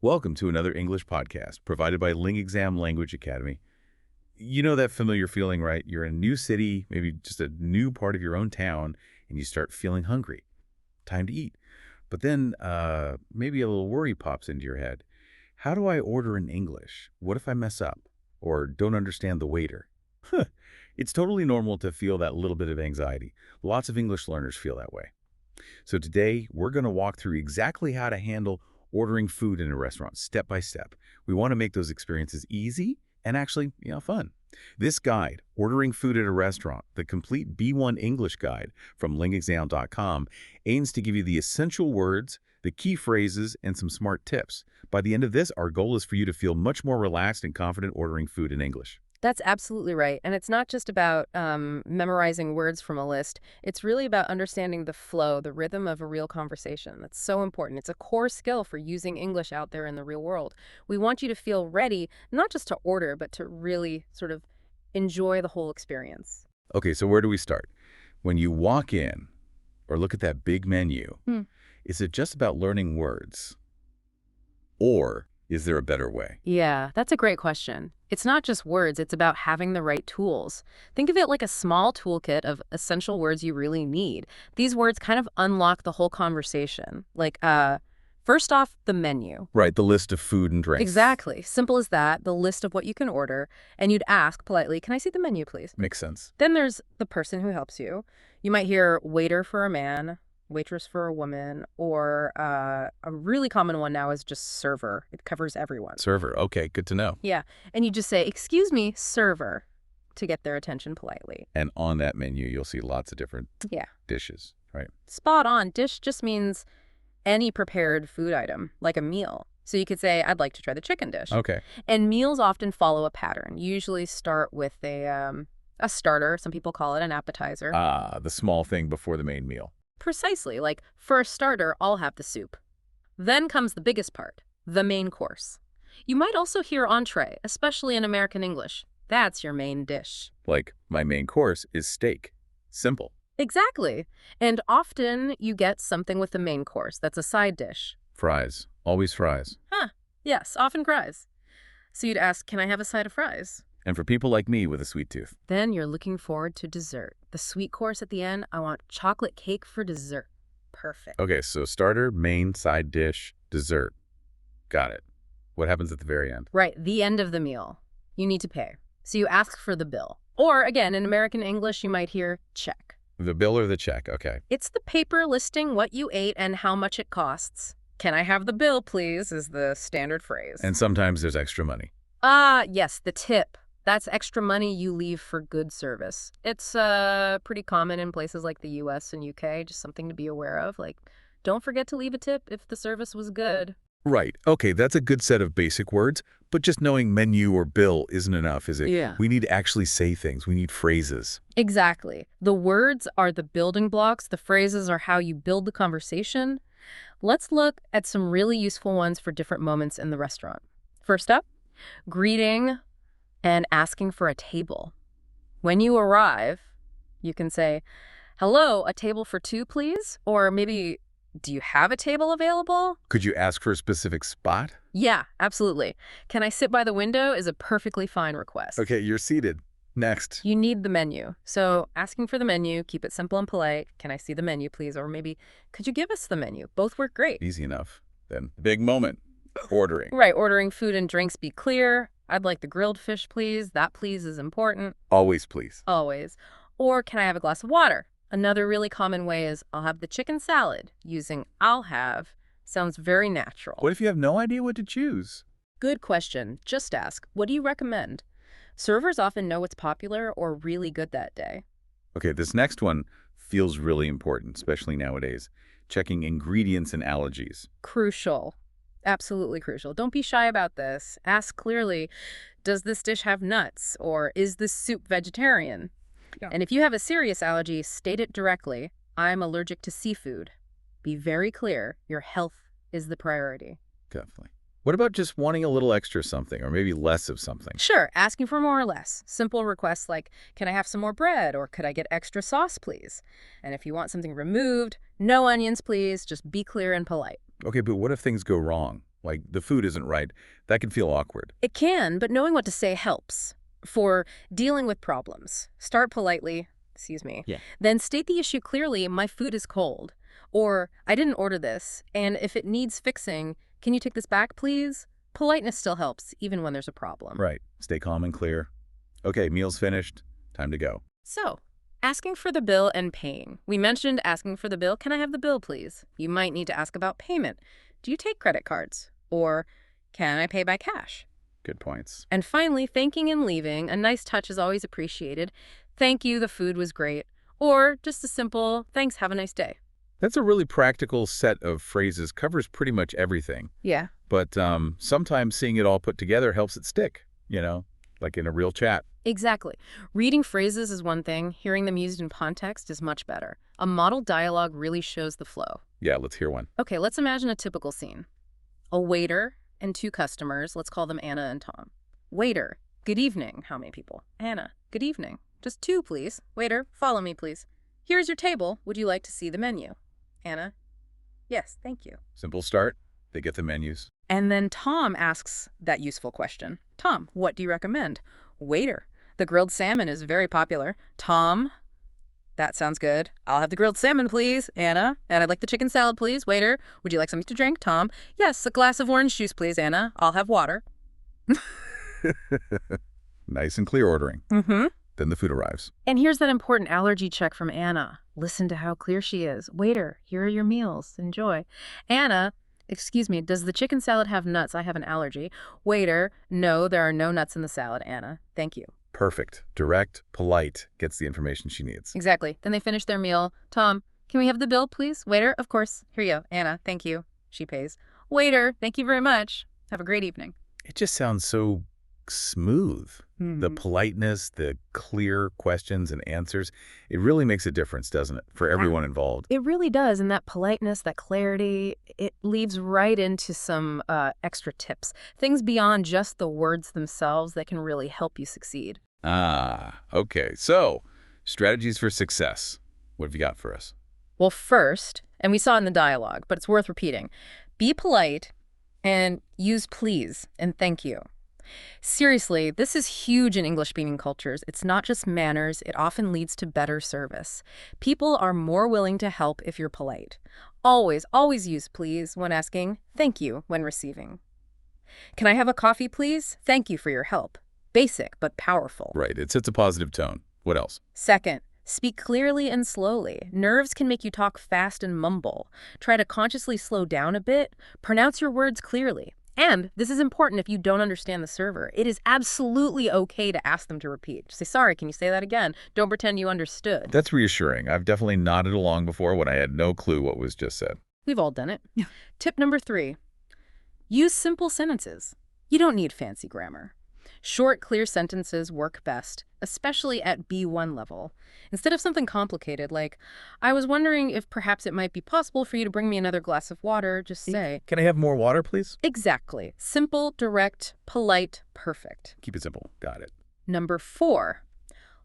Welcome to another English podcast provided by LingExam Language Academy. You know that familiar feeling, right? You're in a new city, maybe just a new part of your own town, and you start feeling hungry. Time to eat. But then maybe a little worry pops into your head. How do I order in English? What if I mess up or don't understand the waiter? It's totally normal to feel that little bit of anxiety. Lots of English learners feel that way. So today, we're going to walk through exactly how to handle ordering food in a restaurant step by step. We want to make those experiences easy and actually, fun. This guide, Ordering Food at a Restaurant, the complete B1 English guide from LingExam.com, aims to give you the essential words, the key phrases, and some smart tips. By the end of this, our goal is for you to feel much more relaxed and confident ordering food in English. That's absolutely right. And it's not just about memorizing words from a list. It's really about understanding the flow, the rhythm of a real conversation. That's so important. It's a core skill for using English out there in the real world. We want you to feel ready, not just to order, but to really sort of enjoy the whole experience. Okay, so where do we start? When you walk in or look at that big menu, is it just about learning words? Or is there a better way? Yeah, that's a great question. It's not just words, it's about having the right tools. Think of it like a small toolkit of essential words you really need. These words kind of unlock the whole conversation. Like, first off, the menu. Right, the list of food and drinks. Exactly. Simple as that, the list of what you can order. And you'd ask politely, can I see the menu, please? Makes sense. Then there's the person who helps you. You might hear waiter for a man, waitress for a woman, or a really common one now is just server. It covers everyone. Server. Okay, good to know. Yeah. And you just say, excuse me, server, to get their attention politely. And on that menu, you'll see lots of different dishes, right? Spot on. Dish just means any prepared food item, like a meal. So you could say, I'd like to try the chicken dish. Okay. And meals often follow a pattern. You usually start with a starter. Some people call it an appetizer. The small thing before the main meal. Precisely. Like, for a starter, I'll have the soup. Then comes the biggest part, the main course. You might also hear entree, especially in American English. That's your main dish. Like, my main course is steak. Simple. Exactly. And often you get something with the main course. That's a side dish. Fries. Always fries. Yes, often fries. So you'd ask, can I have a side of fries? And for people like me with a sweet tooth. Then you're looking forward to dessert. The sweet course at the end, I want chocolate cake for dessert. Perfect. Okay, so starter, main, side dish, dessert. Got it. What happens at the very end? Right, the end of the meal. You need to pay. So you ask for the bill. Or, again, in American English, you might hear check. The bill or the check, okay. It's the paper listing what you ate and how much it costs. Can I have the bill, please, is the standard phrase. And sometimes there's extra money. Yes, the tip. That's extra money you leave for good service. It's pretty common in places like the US and UK, just something to be aware of. Like, don't forget to leave a tip if the service was good. Right. Okay, that's a good set of basic words, but just knowing menu or bill isn't enough, is it? Yeah. We need to actually say things. We need phrases. Exactly. The words are the building blocks. The phrases are how you build the conversation. Let's look at some really useful ones for different moments in the restaurant. First up, greeting and asking for a table. When you arrive, you can say, hello, a table for two, please? Or maybe, do you have a table available? Could you ask for a specific spot? Yeah, absolutely. Can I sit by the window is a perfectly fine request. Okay, you're seated. Next. You need the menu. So asking for the menu, keep it simple and polite. Can I see the menu, please? Or maybe, could you give us the menu? Both work great. Easy enough. Then, big moment. Ordering. Right, ordering food and drinks, be clear. I'd like the grilled fish, please. That please is important. Always please. Always. Or can I have a glass of water? Another really common way is I'll have the chicken salad. Using I'll have sounds very natural. What if you have no idea what to choose? Good question. Just ask, what do you recommend? Servers often know what's popular or really good that day. Okay, this next one feels really important, especially nowadays. Checking ingredients and allergies. Crucial. Absolutely crucial. Don't be shy about this. Ask clearly, does this dish have nuts? Or is this soup vegetarian? Yeah. And if you have a serious allergy, state it directly. I'm allergic to seafood. Be very clear. Your health is the priority. Definitely. What about just wanting a little extra something or maybe less of something? Sure, asking for more or less. Simple requests like, can I have some more bread? Or could I get extra sauce, please? And if you want something removed, no onions, please. Just be clear and polite. Okay, but what if things go wrong? like the food isn't right, that can feel awkward. It can, but knowing what to say helps. For dealing with problems, start politely, excuse me, Yeah. then state the issue clearly, my food is cold, or I didn't order this, and if it needs fixing, can you take this back, please? Politeness still helps, even when there's a problem. Right. Stay calm and clear. Okay, meal's finished. Time to go. So, asking for the bill and paying. We mentioned asking for the bill. Can I have the bill, please? You might need to ask about payment. Do you take credit cards? Or can I pay by cash? Good points. And finally, thanking and leaving. A nice touch is always appreciated. Thank you, the food was great. Or just a simple, thanks, have a nice day. That's a really practical set of phrases, covers pretty much everything. Yeah. But sometimes seeing it all put together helps it stick, like in a real chat. Exactly. Reading phrases is one thing. Hearing them used in context is much better. A model dialogue really shows the flow. Yeah, let's hear one. Okay, let's imagine a typical scene. A waiter and two customers. Let's call them Anna and Tom. Waiter, good evening. How many people? Anna, good evening. Just two, please. Waiter, follow me, please. Here's your table. Would you like to see the menu? Anna, yes, thank you. Simple start. They get the menus. And then Tom asks that useful question. Tom, what do you recommend? Waiter, the grilled salmon is very popular. Tom, that sounds good. I'll have the grilled salmon, please. Anna, and I'd like the chicken salad, please. Waiter, would you like something to drink? Tom, yes, a glass of orange juice, please. Anna, I'll have water. Nice and clear ordering. Mm-hmm. Then the food arrives. And here's that important allergy check from Anna. Listen to how clear she is. Waiter, here are your meals. Enjoy. Anna, excuse me, does the chicken salad have nuts? I have an allergy. Waiter, no, there are no nuts in the salad, Anna. Thank you. Perfect. Direct, polite, gets the information she needs. Exactly. Then they finish their meal. Tom, can we have the bill, please? Waiter, of course. Here you go. Anna, thank you. She pays. Waiter, thank you very much. Have a great evening. It just sounds so smooth. The politeness, the clear questions and answers, it really makes a difference, doesn't it, for everyone involved? It really does. And that politeness, that clarity, it leads right into some extra tips. Things beyond just the words themselves that can really help you succeed. Okay. So, strategies for success. What have you got for us? Well, first, and we saw in the dialogue, but it's worth repeating, be polite and use please and thank you. Seriously, this is huge in English-speaking cultures. It's not just manners, it often leads to better service. People are more willing to help if you're polite. Always, always use please when asking, thank you when receiving. Can I have a coffee, please? Thank you for your help. Basic, but powerful. Right. It sets a positive tone. What else? Second, speak clearly and slowly. Nerves can make you talk fast and mumble. Try to consciously slow down a bit. Pronounce your words clearly. And this is important if you don't understand the server. It is absolutely okay to ask them to repeat. Just say, sorry, can you say that again? Don't pretend you understood. That's reassuring. I've definitely nodded along before when I had no clue what was just said. We've all done it. Yeah. Tip number 3, use simple sentences. You don't need fancy grammar. Short, clear sentences work best, especially at B1 level. Instead of something complicated like, I was wondering if perhaps it might be possible for you to bring me another glass of water, just say. Can I have more water, please? Exactly. Simple, direct, polite, perfect. Keep it simple. Got it. Number 4,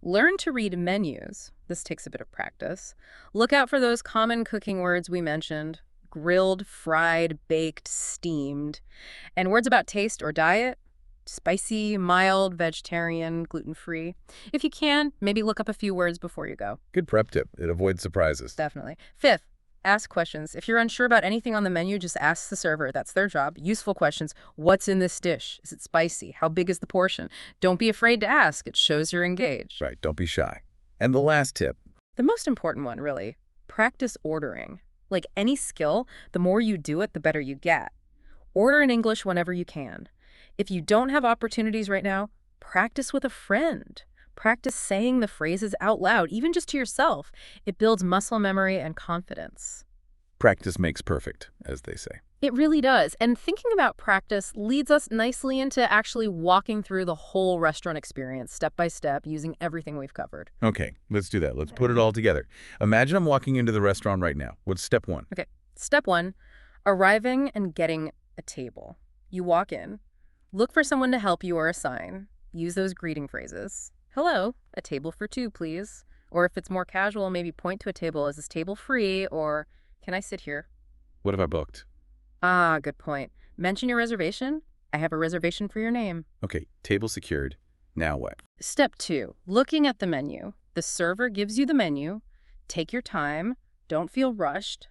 learn to read menus. This takes a bit of practice. Look out for those common cooking words we mentioned. Grilled, fried, baked, steamed. And words about taste or diet. Spicy, mild, vegetarian, gluten-free. If you can, maybe look up a few words before you go. Good prep tip. It avoids surprises. Definitely. 5th, ask questions. If you're unsure about anything on the menu, just ask the server. That's their job. Useful questions. What's in this dish? Is it spicy? How big is the portion? Don't be afraid to ask. It shows you're engaged. Right. Don't be shy. And the last tip. The most important one, really. Practice ordering. Like any skill, the more you do it, the better you get. Order in English whenever you can. If you don't have opportunities right now, practice with a friend. Practice saying the phrases out loud, even just to yourself. It builds muscle memory and confidence. Practice makes perfect, as they say. It really does. And thinking about practice leads us nicely into actually walking through the whole restaurant experience, step by step, using everything we've covered. Okay, let's do that. Let's put it all together. Imagine I'm walking into the restaurant right now. What's step 1? Okay, step 1, arriving and getting a table. You walk in. Look for someone to help you or assign. Use those greeting phrases. Hello, a table for 2, please. Or if it's more casual, maybe point to a table. Is this table free? Or can I sit here? What have I booked? Ah, good point. Mention your reservation. I have a reservation for your name. Okay, table secured. Now what? Step 2, looking at the menu. The server gives you the menu. Take your time. Don't feel rushed.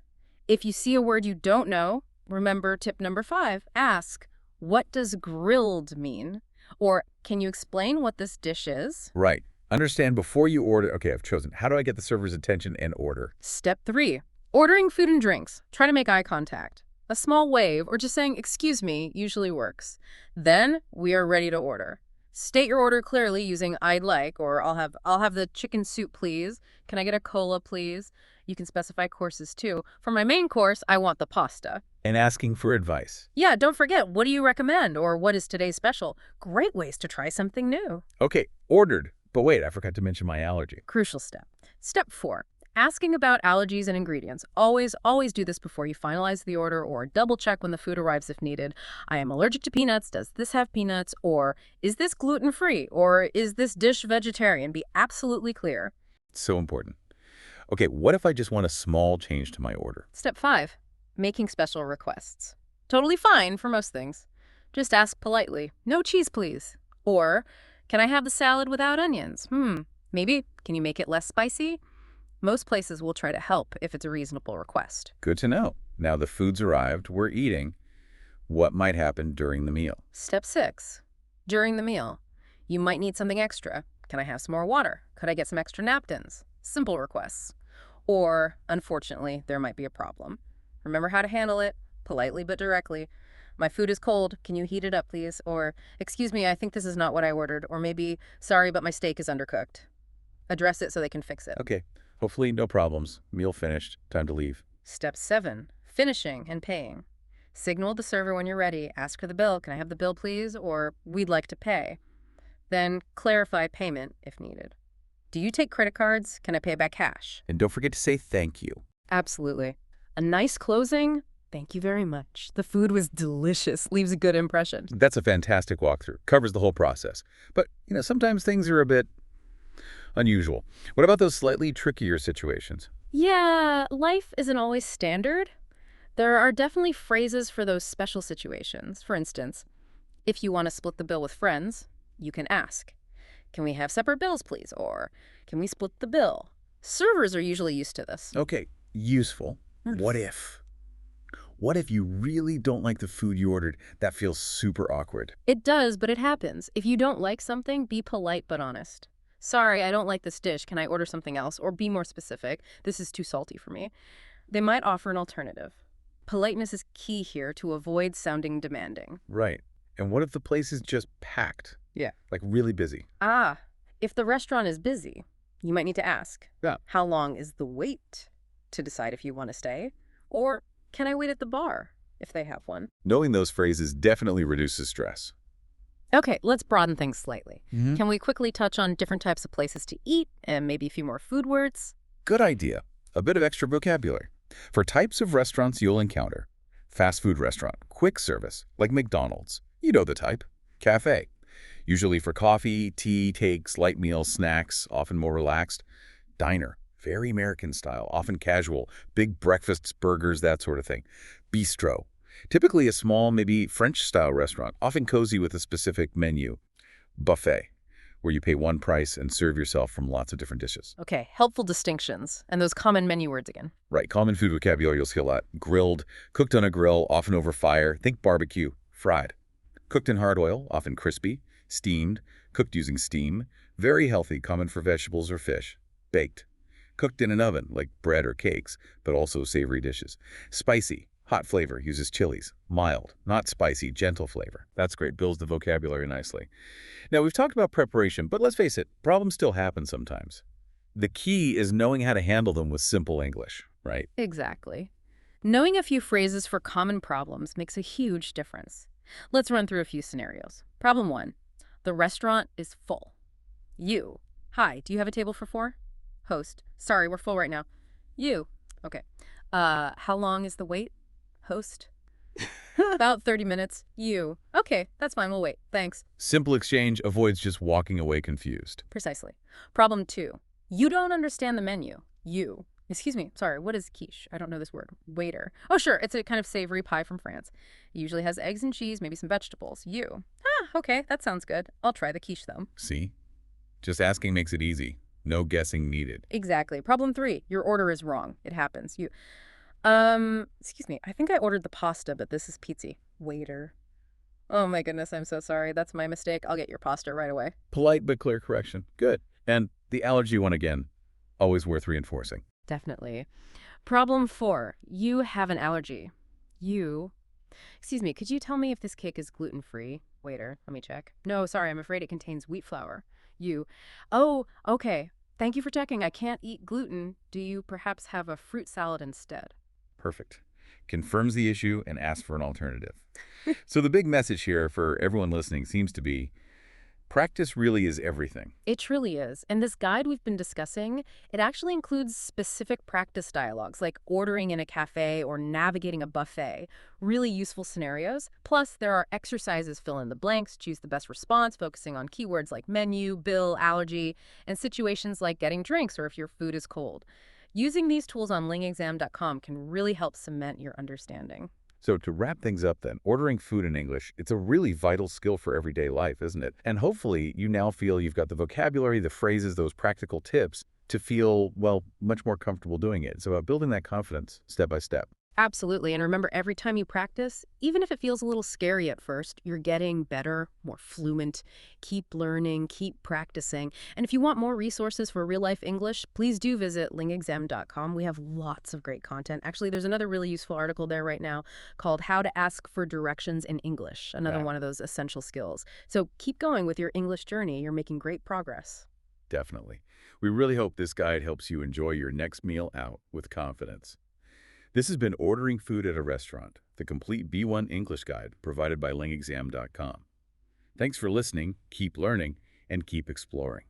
If you see a word you don't know, remember tip number 5, ask, what does grilled mean? Or can you explain what this dish is? Right. Understand before you order. Okay, I've chosen. How do I get the server's attention and order? Step 3, ordering food and drinks. Try to make eye contact. A small wave or just saying, excuse me, usually works. Then we are ready to order. State your order clearly using I'd like, or I'll have the chicken soup, please. Can I get a cola, please? You can specify courses too. For my main course, I want the pasta. And asking for advice. Yeah, don't forget, what do you recommend? Or what is today's special? Great ways to try something new. Okay, ordered. But wait, I forgot to mention my allergy. Crucial step. Step 4, asking about allergies and ingredients. Always do this before you finalize the order, or double check when the food arrives if needed. I am allergic to peanuts. Does this have peanuts? Or is this gluten-free? Or is this dish vegetarian? Be absolutely clear. So important. Okay, what if I just want a small change to my order? Step 5, making special requests. Totally fine for most things. Just ask politely, no cheese, please. Or, can I have the salad without onions? Maybe. Can you make it less spicy? Most places will try to help if it's a reasonable request. Good to know. Now the food's arrived, we're eating. What might happen during the meal? Step 6, during the meal. You might need something extra. Can I have some more water? Could I get some extra napkins? Simple requests. Or, unfortunately, there might be a problem. Remember how to handle it, politely but directly. My food is cold. Can you heat it up, please? Or, excuse me, I think this is not what I ordered. Or maybe, sorry, but my steak is undercooked. Address it so they can fix it. Okay, hopefully no problems. Meal finished. Time to leave. Step 7, finishing and paying. Signal the server when you're ready. Ask for the bill. Can I have the bill, please? Or, we'd like to pay. Then clarify payment if needed. Do you take credit cards? Can I pay by cash? And don't forget to say thank you. Absolutely. A nice closing. Thank you very much. The food was delicious. Leaves a good impression. That's a fantastic walkthrough. Covers the whole process. But, sometimes things are a bit unusual. What about those slightly trickier situations? Yeah, life isn't always standard. There are definitely phrases for those special situations. For instance, if you want to split the bill with friends, you can ask, can we have separate bills, please? Or can we split the bill? Servers are usually used to this. Okay, useful. What if? What if you really don't like the food you ordered? That feels super awkward. It does, but it happens. If you don't like something, be polite but honest. Sorry, I don't like this dish. Can I order something else? Or be more specific. This is too salty for me. They might offer an alternative. Politeness is key here to avoid sounding demanding. Right. And what if the place is just packed? Yeah. Like really busy? If the restaurant is busy, you might need to ask, how long is the wait to decide if you want to stay? Or can I wait at the bar if they have one? Knowing those phrases definitely reduces stress. Okay, let's broaden things slightly. Can we quickly touch on different types of places to eat and maybe a few more food words? Good idea. A bit of extra vocabulary. For types of restaurants you'll encounter: fast food restaurant, quick service, like McDonald's. You know the type. Cafe. Usually for coffee, tea, takes, light meals, snacks, often more relaxed. Diner. Very American style, often casual. Big breakfasts, burgers, that sort of thing. Bistro. Typically a small, maybe French-style restaurant, often cozy with a specific menu. Buffet, where you pay one price and serve yourself from lots of different dishes. Okay, helpful distinctions. And those common menu words again. Right, common food vocabulary you'll see a lot. Grilled, cooked on a grill, often over fire. Think barbecue. Fried. Cooked in hard oil, often crispy. Steamed, cooked using steam. Very healthy, common for vegetables or fish. Baked. Cooked in an oven, like bread or cakes, but also savory dishes. Spicy. Hot flavor, uses chilies. Mild, not spicy, gentle flavor. That's great, builds the vocabulary nicely. Now, we've talked about preparation, but let's face it, problems still happen sometimes. The key is knowing how to handle them with simple English, right? Exactly. Knowing a few phrases for common problems makes a huge difference. Let's run through a few scenarios. Problem 1. The restaurant is full. You. Hi, do you have a table for 4? Host. Sorry, we're full right now. You. Okay. How long is the wait? Host. About 30 minutes. You. Okay, that's fine. We'll wait. Thanks. Simple exchange avoids just walking away confused. Precisely. Problem 2. You don't understand the menu. You. Excuse me, sorry, what is quiche? I don't know this word. Waiter. Oh, sure, it's a kind of savory pie from France. It usually has eggs and cheese, maybe some vegetables. You. Ah, okay, that sounds good. I'll try the quiche, though. See? Just asking makes it easy. No guessing needed. Exactly. Problem 3, your order is wrong. It happens. Excuse me, I think I ordered the pasta, but this is pizza. Waiter. Oh my goodness, I'm so sorry. That's my mistake. I'll get your pasta right away. Polite but clear correction. Good. And the allergy one again, always worth reinforcing. Definitely. Problem 4, you have an allergy. You. Excuse me, could you tell me if this cake is gluten-free? Waiter, let me check. No, sorry, I'm afraid it contains wheat flour. You. Oh, okay. Thank you for checking. I can't eat gluten. Do you perhaps have a fruit salad instead? Perfect. Confirms the issue and asks for an alternative. So the big message here for everyone listening seems to be practice really is everything. It truly is. And this guide we've been discussing, it actually includes specific practice dialogues, like ordering in a cafe or navigating a buffet, really useful scenarios. Plus, there are exercises, fill in the blanks, choose the best response, focusing on keywords like menu, bill, allergy, and situations like getting drinks or if your food is cold. Using these tools on lingexam.com can really help cement your understanding. So to wrap things up then, ordering food in English, it's a really vital skill for everyday life, isn't it? And hopefully you now feel you've got the vocabulary, the phrases, those practical tips to feel, well, much more comfortable doing it. It's about building that confidence step by step. Absolutely. And remember, every time you practice, even if it feels a little scary at first, you're getting better, more fluent. Keep learning, keep practicing. And if you want more resources for real-life English, please do visit lingexam.com. We have lots of great content. Actually, there's another really useful article there right now called How to Ask for Directions in English, another Yeah, one of those essential skills. So keep going with your English journey. You're making great progress. definitely. We really hope this guide helps you enjoy your next meal out with confidence. This has been Ordering Food at a Restaurant, the complete B1 English guide provided by LingExam.com. Thanks for listening, keep learning, and keep exploring.